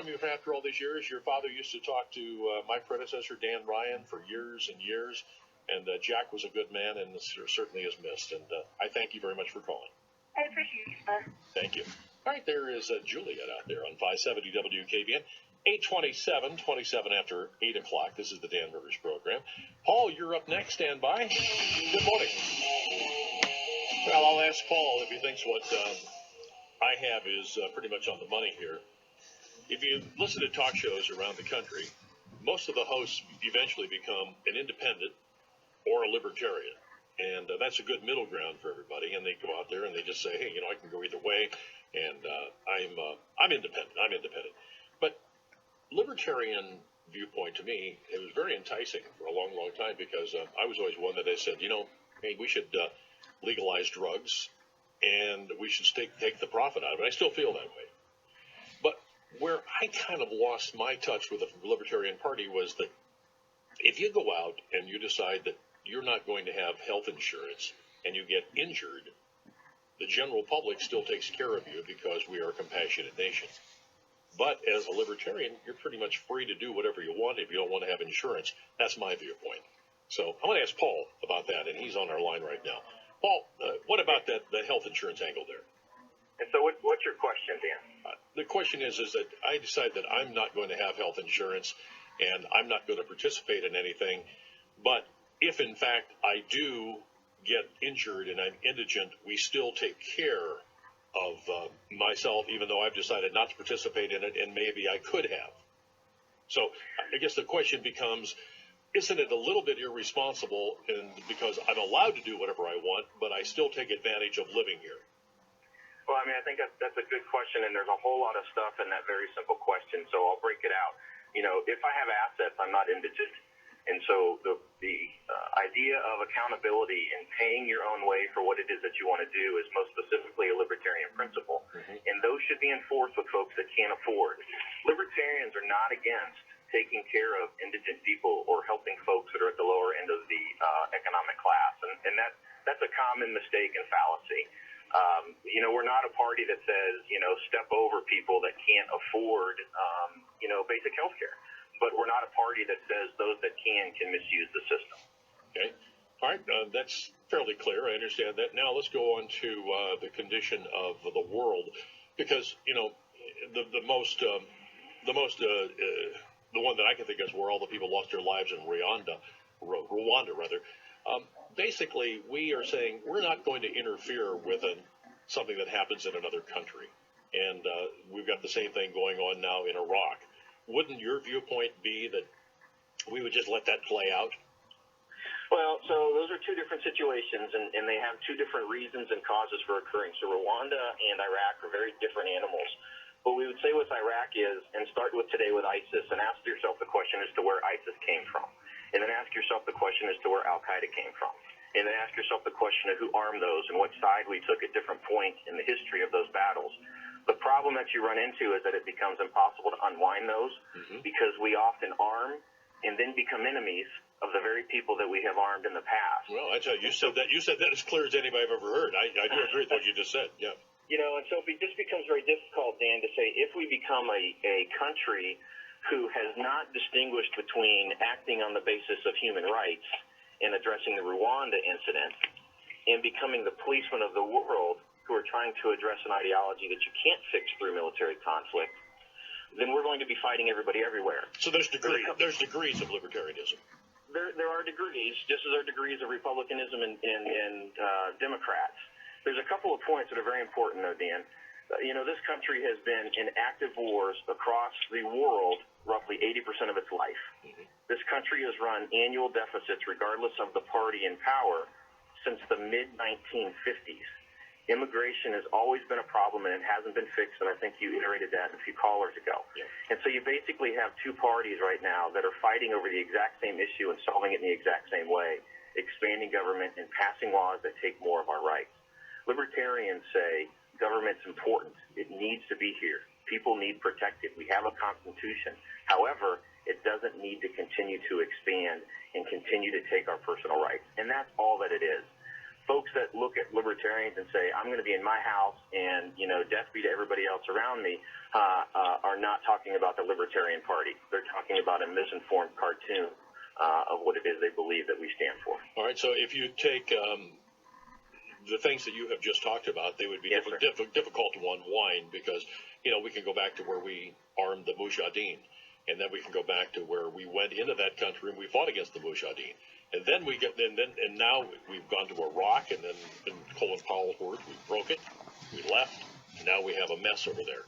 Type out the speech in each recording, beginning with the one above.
from you after all these years. Your father used to talk to my predecessor, Dan Ryan, for years and years, and Jack was a good man and certainly is missed. And I thank you very much for calling. I appreciate you, sir. Thank you. All right, there is Juliet out there on 570 WKBN. 8:27 after 8 o'clock. This is the Dan Rivers program. Paul, you're up next. Stand by. Good morning. Well, I'll ask Paul if he thinks what I have is pretty much on the money here. If you listen to talk shows around the country, most of the hosts eventually become an independent or a libertarian. And that's a good middle ground for everybody. And they go out there and they just say, hey, I can go either way. And I'm independent. I'm independent. But libertarian viewpoint to me, it was very enticing for a long, long time because I was always one that I said, hey, we should legalize drugs and we should take the profit out of it. I still feel that way. But where I kind of lost my touch with the Libertarian Party was that if you go out and you decide that you're not going to have health insurance and you get injured, the general public still takes care of you because we are a compassionate nation. But as a libertarian, you're pretty much free to do whatever you want if you don't want to have insurance. That's my viewpoint. So I'm going to ask Paul about that, and he's on our line right now. Paul, what about the health insurance angle there? And so what's your question, Dan? The question is that I decide that I'm not going to have health insurance, and I'm not going to participate in anything. But if, in fact, I do get injured and I'm indigent, we still take care of myself, even though I've decided not to participate in it, and maybe I could have. So I guess the question becomes, isn't it a little bit irresponsible because I'm allowed to do whatever I want, but I still take advantage of living here? Well, I think that's a good question, and there's a whole lot of stuff in that very simple question, so I'll break it out. If I have assets, I'm not indigent. And so the idea of accountability and paying your own way for what it is that you want to do is most specifically a libertarian principle. Mm-hmm. And those should be enforced with folks that can't afford. Libertarians are not against taking care of indigent people or helping folks that are at the lower end of the economic class. And that's a common mistake and fallacy. We're not a party that says, step over people that can't afford, basic health care. But we're not a party that says those that can misuse the system. Okay. All right. That's fairly clear. I understand that. Now let's go on to the condition of the world, because, the one that I can think of is where all the people lost their lives in Rwanda. Basically, we are saying we're not going to interfere with something that happens in another country. And we've got the same thing going on now in Iraq. Wouldn't your viewpoint be that we would just let that play out? Well, so those are two different situations, and they have two different reasons and causes for occurring. So Rwanda and Iraq are very different animals. What we would say with Iraq is, and start with today with ISIS, and ask yourself the question as to where ISIS came from. And then ask yourself the question as to where Al-Qaeda came from. And then ask yourself the question of who armed those and what side we took at different points in the history of those battles. The problem that you run into is that it becomes impossible to unwind those because we often arm and then become enemies of the very people that we have armed in the past. Well, I tell you, you said that as clear as anybody I've ever heard. I do agree with what you just said. Yeah. And so it just becomes very difficult, Dan, to say if we become a country who has not distinguished between acting on the basis of human rights and addressing the Rwanda incident and becoming the policeman of the world who are trying to address an ideology that you can't fix through military conflict, then we're going to be fighting everybody everywhere. So there's degrees of libertarianism. There are degrees, just as there are degrees of republicanism and Democrats. There's a couple of points that are very important, though, Dan. This country has been in active wars across the world roughly 80% of its life. Mm-hmm. This country has run annual deficits regardless of the party in power since the mid-1950s. Immigration has always been a problem, and it hasn't been fixed, and I think you iterated that a few callers ago. Yeah. And so you basically have two parties right now that are fighting over the exact same issue and solving it in the exact same way, expanding government and passing laws that take more of our rights. Libertarians say government's important. It needs to be here. People need protected. We have a constitution. However, it doesn't need to continue to expand and continue to take our personal rights. And that's all that it is. folks that look at libertarians and say, I'm going to be in my house and, death be to everybody else around me, are not talking about the Libertarian Party. They're talking about a misinformed cartoon of what it is they believe that we stand for. All right, so if you take the things that you have just talked about, they would be difficult to unwind because, we can go back to where we armed the Mujahideen, and then we can go back to where we went into that country and we fought against the Mujahideen. And then now we've gone to Iraq, and then in Colin Powell's words, we broke it, we left, and now we have a mess over there.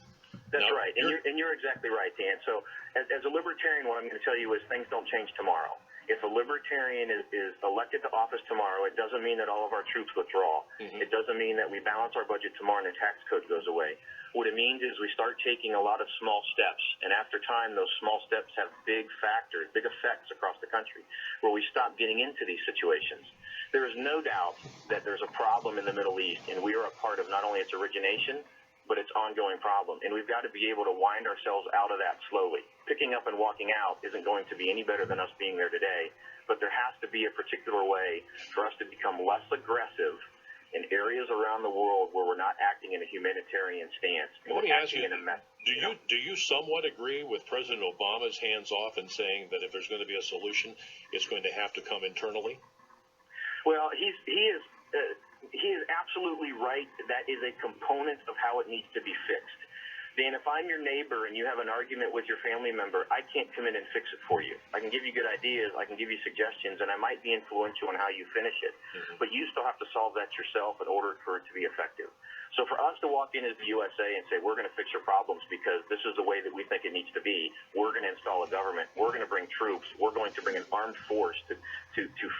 That's right, and you're exactly right, Dan. So as a libertarian, what I'm going to tell you is things don't change tomorrow. If a libertarian is elected to office tomorrow, it doesn't mean that all of our troops withdraw. Mm-hmm. It doesn't mean that we balance our budget tomorrow and the tax code goes away. What it means is we start taking a lot of small steps, and after time, those small steps have big effects across the country, where we stop getting into these situations. There is no doubt that there's a problem in the Middle East, and we are a part of not only its origination, but its ongoing problem. And we've got to be able to wind ourselves out of that slowly. Picking up and walking out isn't going to be any better than us being there today, but there has to be a particular way for us to become less aggressive in areas around the world where we're not acting in a humanitarian stance. Let me ask you, do you somewhat agree with President Obama's hands off in saying that if there's going to be a solution, it's going to have to come internally? Well, he is absolutely right. That is a component of how it needs to be fixed. Dan, if I'm your neighbor and you have an argument with your family member, I can't come in and fix it for you. I can give you good ideas, I can give you suggestions, and I might be influential in how you finish it. Mm-hmm. But you still have to solve that yourself in order for it to be effective. So for us to walk in as the USA and say, we're going to fix your problems because this is the way that we think it needs to be, we're going to install a government, we're going to bring troops, we're going to bring an armed force to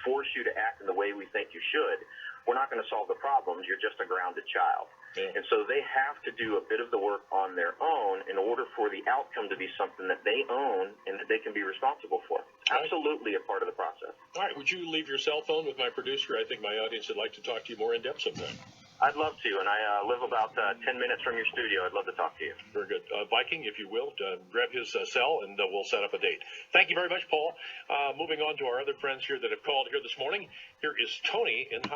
force you to act in the way we think you should, we're not going to solve the problems. You're just a grounded child. Yeah. And so they have to do a bit of the work on their own in order for the outcome to be something that they own and that they can be responsible for. Absolutely a part of the process. All right. Would you leave your cell phone with my producer? I think my audience would like to talk to you more in depth sometime. I'd love to, and I live about 10 minutes from your studio. I'd love to talk to you. Very good. Viking, if you will, grab his cell, and we'll set up a date. Thank you very much, Paul. Moving on to our other friends here that have called here this morning. Here is Tony in